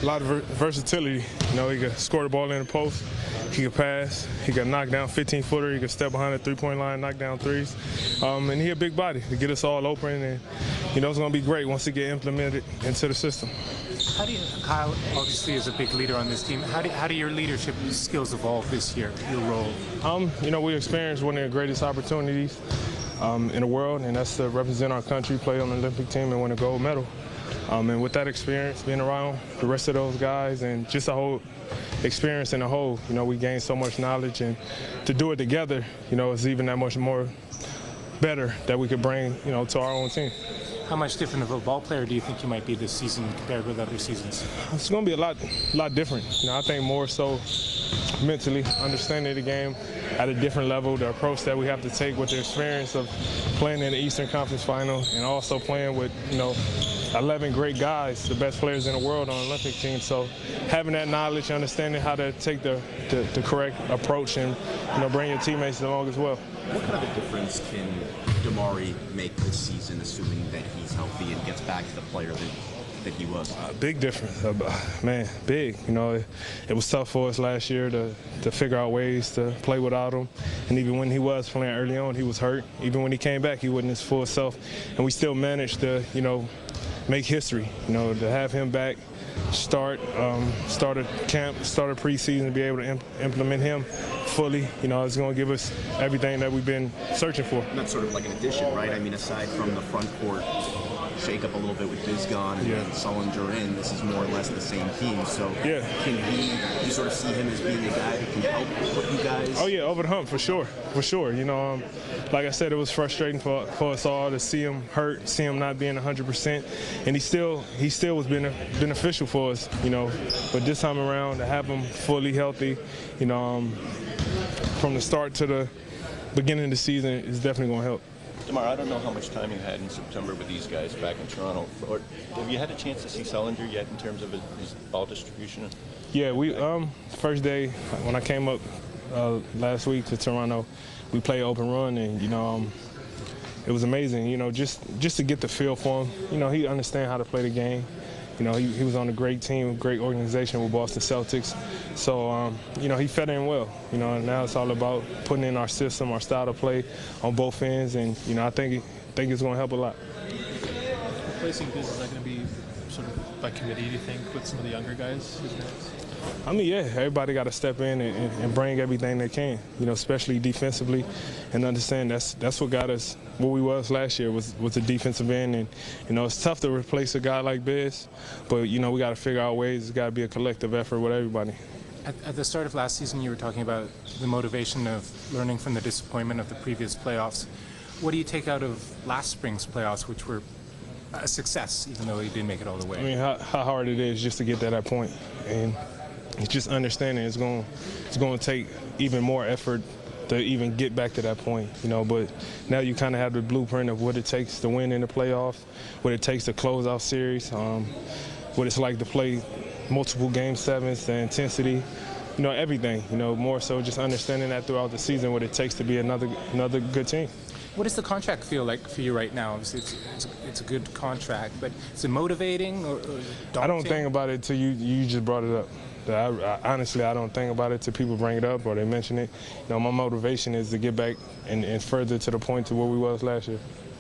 A lot of versatility. You know, he could score the ball in the post. He could pass. He could knock down 15-footer. He could step behind the three-point line, knock down threes. And he a big body to get us all open. And, you know, it's going to be great once he get implemented into the system. How do you, Kyle obviously is a big leader on this team. How do your leadership skills evolve this year, your role? You know, we experienced one of the greatest opportunities in the world, and that's to represent our country, play on the Olympic team, and win a gold medal. And with that experience, being around the rest of those guys and just the whole experience in the whole, you know, we gained so much knowledge, and to do it together, you know, it's even that much more better that we could bring, you know, to our own team. How much different of a ball player do you think you might be this season compared with other seasons? It's going to be a lot different. You know, I think more so mentally, understanding the game at a different level, the approach that we have to take with the experience of playing in the Eastern Conference Final and also playing with, you know, 11 great guys, the best players in the world on the Olympic team. So having that knowledge, understanding how to take the correct approach and, you know, bring your teammates along as well. What kind of a difference can DeMar make this season, assuming that he's healthy and gets back to the player that he was? Big difference, man, big. You know, it was tough for us last year to figure out ways to play without him. And even when he was playing early on, he was hurt. Even when he came back, he wasn't his full self. And we still managed to, you know, make history. You know, to have him back, start a camp, start a preseason, to be able to implement him fully, you know, it's going to give us everything that we've been searching for. And that's sort of like an addition, right? I mean, aside from the front court shake up a little bit with Bizgon and then Sullinger in, this is more or less the same team. So can you sort of see him as being a guy who can help with you guys? Oh yeah, over the hump for sure. You know, like I said, it was frustrating for us all to see him hurt, see him not being 100%, and he still was beneficial for us, you know. But this time around, to have him fully healthy, you know, from the start to the beginning of the season is definitely going to help. DeMar, I don't know how much time you had in September with these guys back in Toronto. Or have you had a chance to see Sullinger yet in terms of his ball distribution? Yeah, we first day when I came up last week to Toronto, we played open run, and you know, it was amazing. You know, just to get the feel for him. You know, he understands how to play the game. You know, he was on a great team, great organization with Boston Celtics. So, you know, he fit in well. You know, and now it's all about putting in our system, our style to play on both ends. And, you know, I think it's going to help a lot. Replacing Biz, is that going to be sort of by committee, do you think, with some of the younger guys? I mean, yeah, everybody got to step in and bring everything they can, you know, especially defensively, and understand that's what got us where we was last year was the defensive end. And, you know, it's tough to replace a guy like Biz, but, you know, we got to figure out ways. It's got to be a collective effort with everybody. At the start of last season, you were talking about the motivation of learning from the disappointment of the previous playoffs. What do you take out of last spring's playoffs, which were a success, even though you didn't make it all the way? I mean, how hard it is just to get to that point. And it's just understanding it's going to take even more effort to even get back to that point, you know. But now you kind of have the blueprint of what it takes to win in the playoffs, what it takes to close out series, what it's like to play multiple game sevens, the intensity, you know, everything. You know, more so just understanding that throughout the season, what it takes to be another good team. What does the contract feel like for you right now? Obviously, it's a good contract, but is it motivating or daunting? I don't think about it till you just brought it up. Honestly, I don't think about it till people bring it up or they mention it. You know, my motivation is to get back and further to the point to where we was last year.